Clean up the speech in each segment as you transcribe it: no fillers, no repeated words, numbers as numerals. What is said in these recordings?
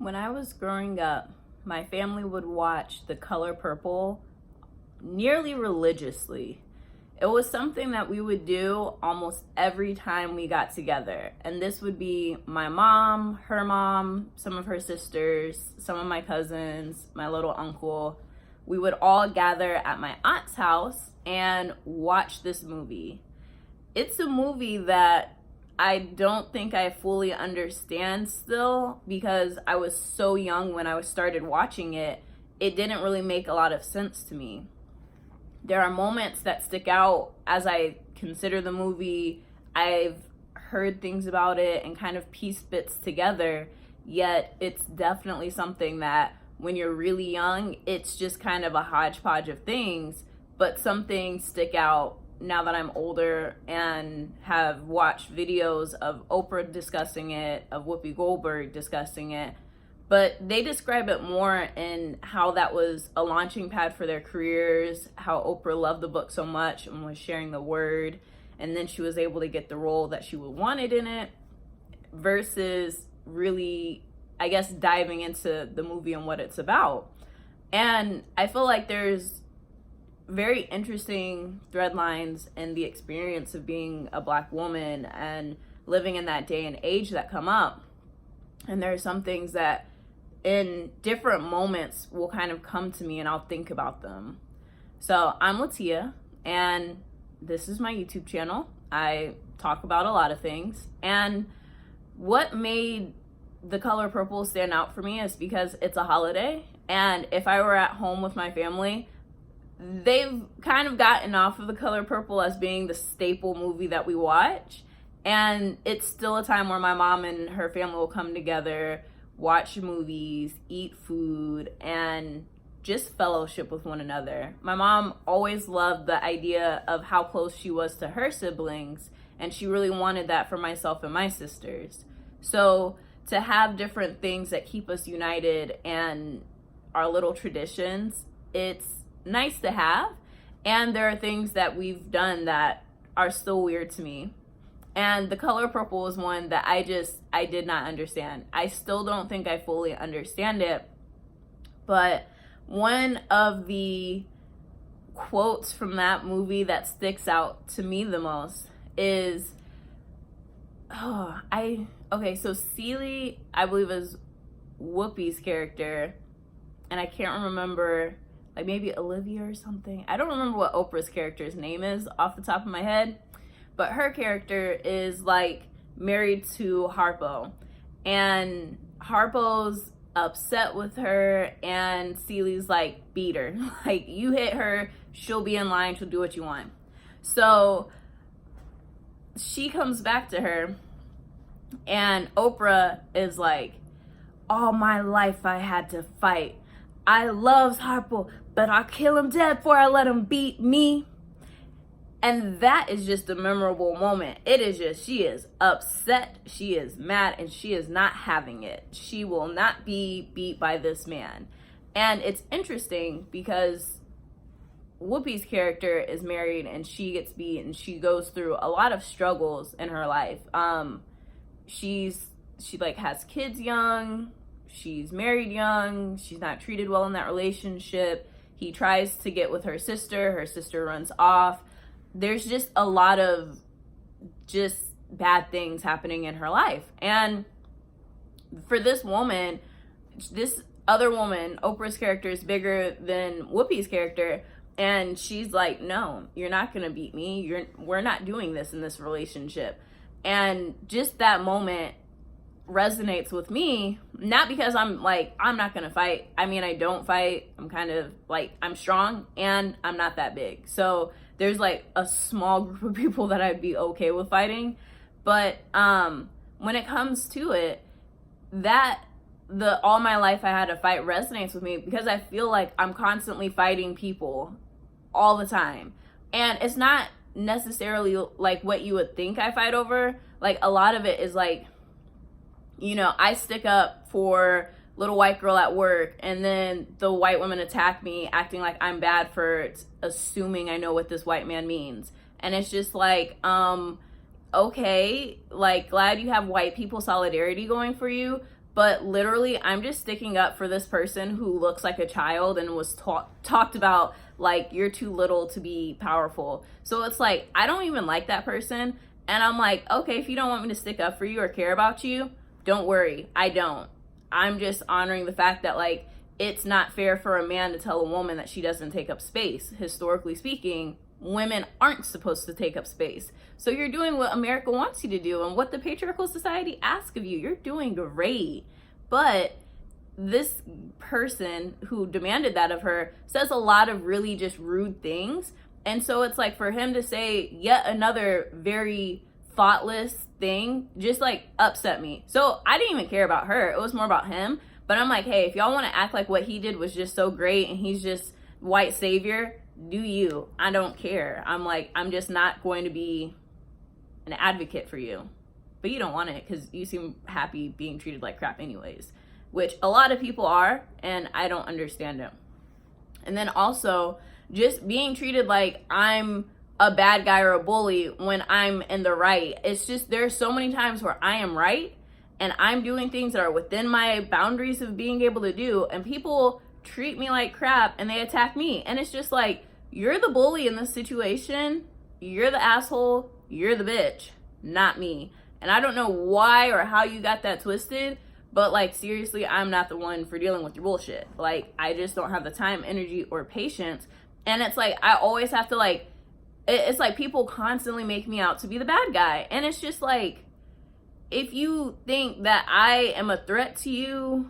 When I was growing up, my family would watch The Color Purple nearly religiously. It was something that we would do almost every time we got together. And this would be my mom, her mom, some of her sisters, some of my cousins, my little uncle. We would all gather at my aunt's house and watch this movie. It's a movie that I don't think I fully understand still because I was so young when I started watching it. It didn't really make a lot of sense to me. There are moments that stick out as I consider the movie. I've heard things about it and kind of pieced bits together, yet it's definitely something that when you're really young, it's just kind of a hodgepodge of things, but some things stick out now that I'm older and have watched videos of Oprah discussing it, of Whoopi Goldberg discussing it, but they describe it more in how that was a launching pad for their careers, how Oprah loved the book so much and was sharing the word, and then she was able to get the role that she wanted in it, versus really, I guess, diving into the movie and what it's about. And I feel like there's very interesting thread lines in the experience of being a Black woman and living in that day and age that come up. And there are some things that in different moments will kind of come to me and I'll think about them. So I'm Latia and this is my YouTube channel. I talk about a lot of things. And what made The Color Purple stand out for me is because it's a holiday. And if I were at home with my family, they've kind of gotten off of The Color Purple as being the staple movie that we watch. And it's still a time where my mom and her family will come together, watch movies, eat food, and just fellowship with one another. My mom always loved the idea of how close she was to her siblings, and she really wanted that for myself and my sisters. So to have different things that keep us united and our little traditions, it's nice to have. And there are things that we've done that are still weird to me. And The Color Purple is one that I did not understand. I still don't think I fully understand it. But one of the quotes from that movie that sticks out to me the most is, so Celie, I believe, is Whoopi's character. And I can't remember, like maybe Olivia or something. I don't remember what Oprah's character's name is off the top of my head. But her character is like married to Harpo. And Harpo's upset with her and Celie's like, beat her. Like, you hit her, she'll be in line, she'll do what you want. So she comes back to her and Oprah is like, all my life I had to fight. I loves Harpo, but I'll kill him dead before I let him beat me. And that is just a memorable moment. It is just, she is upset, she is mad, and she is not having it. She will not be beat by this man. And it's interesting because Whoopi's character is married and she gets beat and she goes through a lot of struggles in her life. She like has kids young, she's married young, she's not treated well in that relationship. He tries to get with her sister runs off. There's just a lot of just bad things happening in her life. And for this woman, this other woman, Oprah's character, is bigger than Whoopi's character. And she's like, no, you're not going to beat me. We're not doing this in this relationship. And just that moment resonates with me, not because I'm like, I'm not going to fight. I mean, I don't fight. I'm kind of like, I'm strong and I'm not that big. So there's like a small group of people that I'd be okay with fighting. But when it comes to it, that the all my life I had to fight resonates with me because I feel like I'm constantly fighting people all the time. And it's not necessarily like what you would think I fight over. Like a lot of it is like, you know, I stick up for little white girl at work and then the white women attack me acting like I'm bad for assuming I know what this white man means. And it's just like, okay, like glad you have white people solidarity going for you, but literally I'm just sticking up for this person who looks like a child and was talked about like you're too little to be powerful. So it's like I don't even like that person, and I'm like, okay, if you don't want me to stick up for you or care about you, don't worry, I don't. I'm just honoring the fact that like it's not fair for a man to tell a woman that she doesn't take up space. Historically speaking, women aren't supposed to take up space. So you're doing what America wants you to do and what the patriarchal society asks of you. You're doing great. But this person who demanded that of her says a lot of really just rude things. And so it's like for him to say yet another very thoughtless thing just like upset me. So I didn't even care about her. It was more about him. But I'm like, hey, if y'all want to act like what he did was just so great and he's just white savior, do you. I don't care. I'm like, I'm just not going to be an advocate for you. But you don't want it because you seem happy being treated like crap anyways, which a lot of people are, and I don't understand it. And then also just being treated like I'm a bad guy or a bully when I'm in the right. It's just there's so many times where I am right and I'm doing things that are within my boundaries of being able to do, and people treat me like crap and they attack me. And it's just like, you're the bully in this situation, you're the asshole, you're the bitch, not me. And I don't know why or how you got that twisted, but like seriously, I'm not the one for dealing with your bullshit. Like I just don't have the time, energy, or patience. And it's like I always have to like, it's like people constantly make me out to be the bad guy. And it's just like, if you think that I am a threat to you,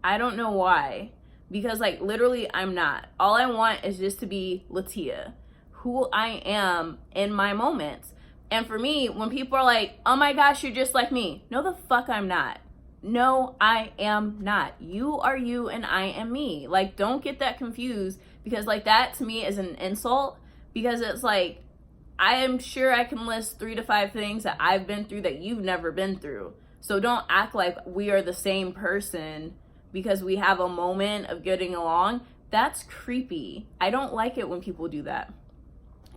I don't know why. Because like literally I'm not. All I want is just to be Latia, who I am in my moments. And for me, when people are like, oh my gosh, you're just like me. No, the fuck I'm not. No, I am not. You are you and I am me. Like, don't get that confused, because like that to me is an insult, because it's like, I am sure I can list 3 to 5 things that I've been through that you've never been through. So don't act like we are the same person because we have a moment of getting along. That's creepy. I don't like it when people do that.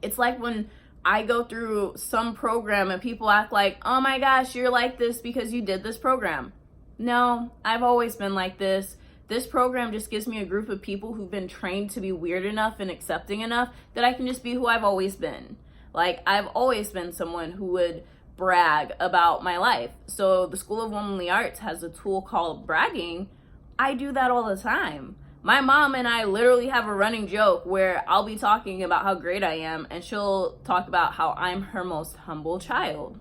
It's like when I go through some program and people act like, oh my gosh, you're like this because you did this program. No, I've always been like this. This program just gives me a group of people who've been trained to be weird enough and accepting enough that I can just be who I've always been. Like, I've always been someone who would brag about my life. So the School of Womanly Arts has a tool called bragging. I do that all the time. My mom and I literally have a running joke where I'll be talking about how great I am and she'll talk about how I'm her most humble child.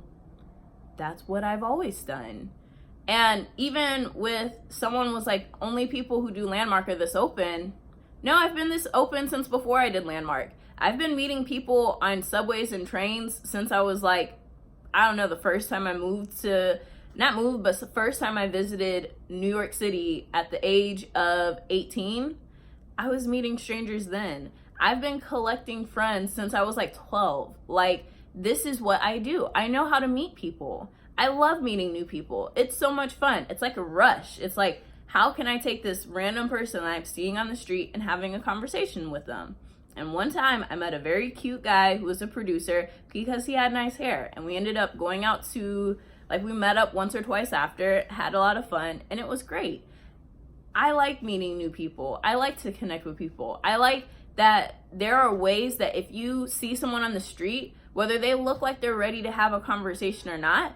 That's what I've always done. And even with someone was like, only people who do Landmark are this open. No, I've been this open since before I did Landmark. I've been meeting people on subways and trains since I was like, I don't know, the first time I but the first time I visited New York City at the age of 18, I was meeting strangers then. I've been collecting friends since I was like 12. Like, this is what I do. I know how to meet people. I love meeting new people. It's so much fun. It's like a rush. It's like, how can I take this random person that I'm seeing on the street and having a conversation with them? And one time I met a very cute guy who was a producer because he had nice hair. And we ended up going out to, like, we met up once or twice after, had a lot of fun, and it was great. I like meeting new people. I like to connect with people. I like that there are ways that if you see someone on the street, whether they look like they're ready to have a conversation or not,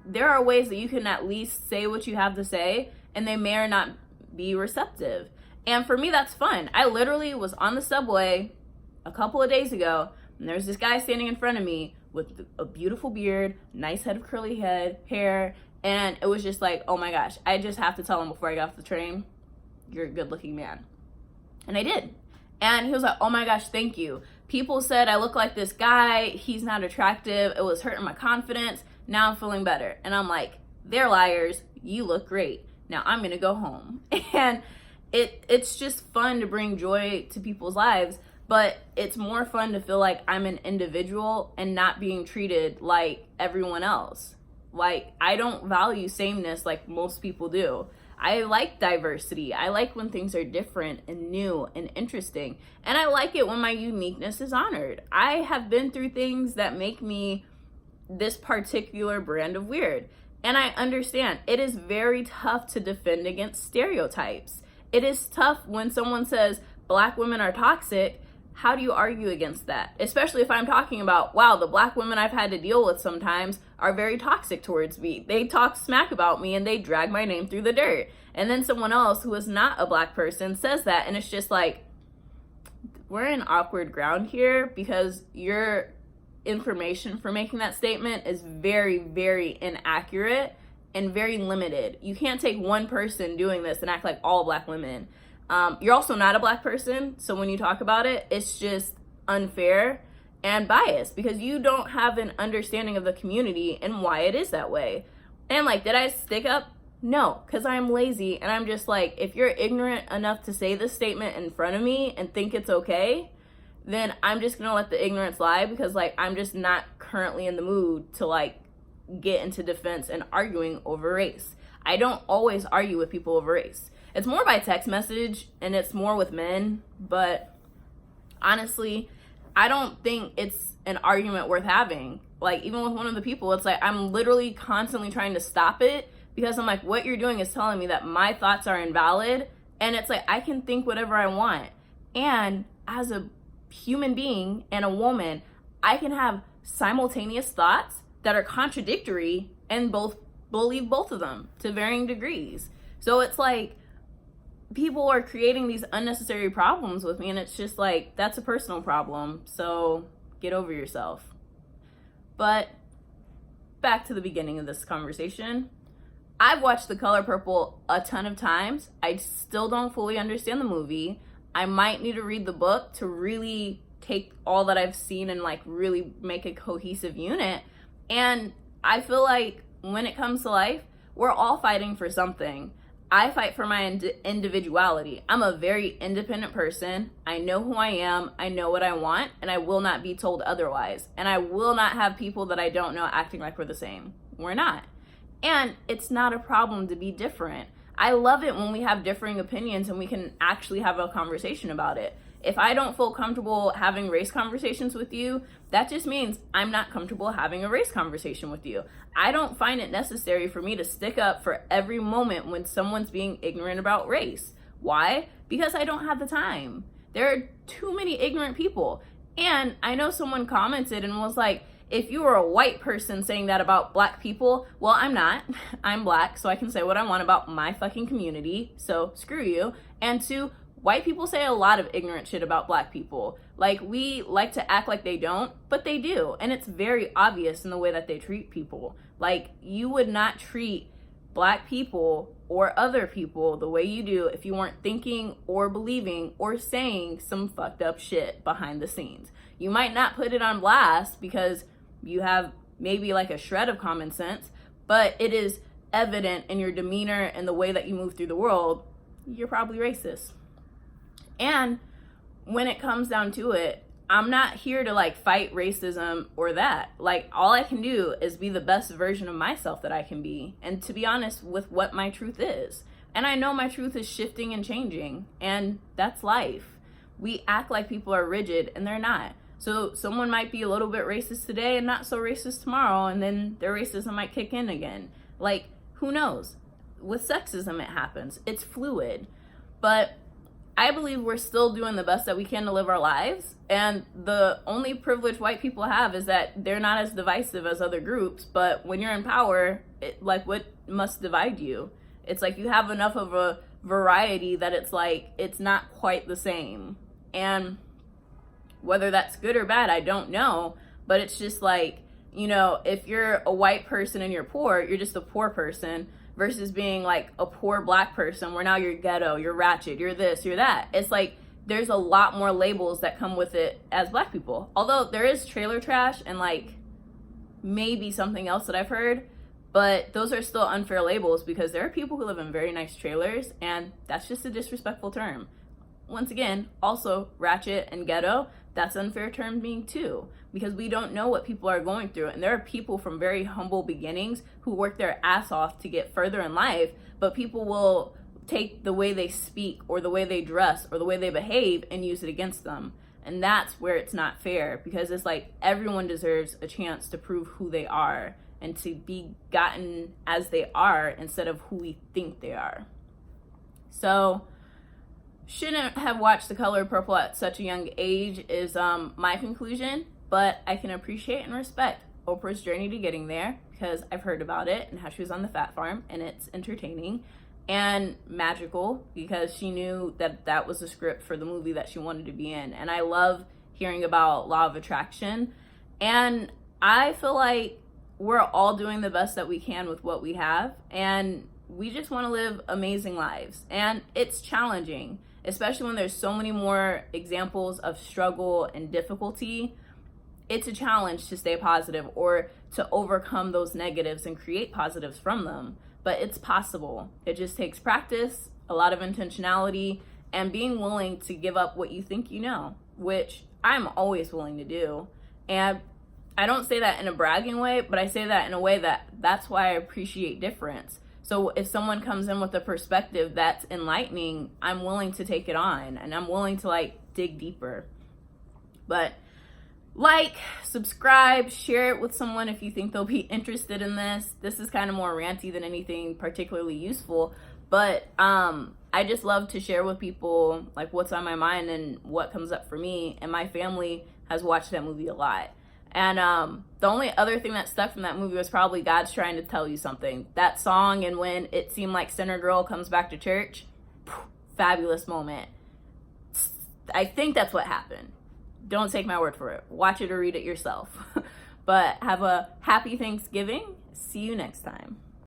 there are ways that you can at least say what you have to say and they may or not be receptive. And for me, that's fun. I literally was on the subway a couple of days ago and there's this guy standing in front of me with a beautiful beard, nice head of curly hair, and it was just like, oh my gosh, I just have to tell him before I got off the train, you're a good looking man. And I did. And he was like, oh my gosh, thank you. People said I look like this guy, he's not attractive, it was hurting my confidence. Now I'm feeling better. And I'm like, they're liars. You look great. Now I'm going to go home. And it's just fun to bring joy to people's lives, but it's more fun to feel like I'm an individual and not being treated like everyone else. Like, I don't value sameness like most people do. I like diversity. I like when things are different and new and interesting. And I like it when my uniqueness is honored. I have been through things that make me this particular brand of weird. And I understand it is very tough to defend against stereotypes. It is tough when someone says Black women are toxic. How do you argue against that? Especially if I'm talking about, wow, the Black women I've had to deal with sometimes are very toxic towards me. They talk smack about me and they drag my name through the dirt. And then someone else who is not a Black person says that, and it's just like, we're in awkward ground here because your information for making that statement is very, very inaccurate and very limited. You can't take one person doing this and act like all Black women. You're also not a Black person, so when you talk about it, it's just unfair and biased because you don't have an understanding of the community and why it is that way. And like, did I stick up? No, because I'm lazy and I'm just like, if you're ignorant enough to say this statement in front of me and think it's okay, then I'm just gonna let the ignorance lie because like, I'm just not currently in the mood to like get into defense and arguing over race. I don't always argue with people over race. It's more by text message and it's more with men, but honestly, I don't think it's an argument worth having. Like, even with one of the people, it's like, I'm literally constantly trying to stop it because I'm like, what you're doing is telling me that my thoughts are invalid. And it's like, I can think whatever I want. And as a human being and a woman, I can have simultaneous thoughts that are contradictory and both believe both of them to varying degrees. So it's like, people are creating these unnecessary problems with me, and it's just like, that's a personal problem, so get over yourself. But back to the beginning of this conversation, I've watched The Color Purple a ton of times. I still don't fully understand the movie. I might need to read the book to really take all that I've seen and like really make a cohesive unit. And I feel like when it comes to life, we're all fighting for something. I fight for my individuality. I'm a very independent person. I know who I am. I know what I want, and I will not be told otherwise. And I will not have people that I don't know acting like we're the same. We're not. And it's not a problem to be different. I love it when we have differing opinions and we can actually have a conversation about it. If I don't feel comfortable having race conversations with you, that just means I'm not comfortable having a race conversation with you. I don't find it necessary for me to stick up for every moment when someone's being ignorant about race. Why? Because I don't have the time. There are too many ignorant people. And I know someone commented and was like, if you were a white person saying that about Black people, well, I'm not. I'm Black, so I can say what I want about my fucking community, so screw you. And two, white people say a lot of ignorant shit about Black people. Like, we like to act like they don't, but they do. And it's very obvious in the way that they treat people. Like, you would not treat Black people or other people the way you do if you weren't thinking or believing or saying some fucked up shit behind the scenes. You might not put it on blast because you have maybe like a shred of common sense, but it is evident in your demeanor and the way that you move through the world, you're probably racist. And when it comes down to it, I'm not here to like fight racism or that. Like, all I can do is be the best version of myself that I can be. And to be honest with what my truth is. And I know my truth is shifting and changing, and that's life. We act like people are rigid and they're not. So someone might be a little bit racist today and not so racist tomorrow, and then their racism might kick in again. Like, who knows? With sexism, it happens. It's fluid. But I believe we're still doing the best that we can to live our lives. And the only privilege white people have is that they're not as divisive as other groups. But when you're in power, like, what must divide you? It's like you have enough of a variety that it's like, it's not quite the same. And whether that's good or bad, I don't know. But it's just like, you know, if you're a white person and you're poor, you're just a poor person. Versus being like a poor Black person where now you're ghetto, you're ratchet, you're this, you're that. It's like there's a lot more labels that come with it as Black people. Although there is trailer trash and like maybe something else that I've heard, but those are still unfair labels because there are people who live in very nice trailers, and that's just a disrespectful term. Once again, also ratchet and ghetto, that's unfair term being too, because we don't know what people are going through. And there are people from very humble beginnings who work their ass off to get further in life, but people will take the way they speak or the way they dress or the way they behave and use it against them. And that's where it's not fair, because it's like everyone deserves a chance to prove who they are and to be gotten as they are instead of who we think they are. So, shouldn't have watched The Color Purple at such a young age is my conclusion, but I can appreciate and respect Oprah's journey to getting there because I've heard about it and how she was on the fat farm, and it's entertaining and magical because she knew that that was the script for the movie that she wanted to be in. And I love hearing about law of attraction, and I feel like we're all doing the best that we can with what we have, and we just want to live amazing lives. And it's challenging, especially when there's so many more examples of struggle and difficulty. It's a challenge to stay positive or to overcome those negatives and create positives from them. But it's possible. It just takes practice, a lot of intentionality, and being willing to give up what you think you know, which I'm always willing to do. And I don't say that in a bragging way, but I say that in a way that's why I appreciate difference. So if someone comes in with a perspective that's enlightening, I'm willing to take it on, and I'm willing to dig deeper. But subscribe, share it with someone if you think they'll be interested in this. This is kind of more ranty than anything particularly useful, but I just love to share with people what's on my mind and what comes up for me. And my family has watched that movie a lot. And the only other thing that stuck from that movie was probably God's trying to tell you something. That song, and when it seemed like Sinner Girl comes back to church, fabulous moment. I think that's what happened. Don't take my word for it. Watch it or read it yourself. But have a happy Thanksgiving. See you next time.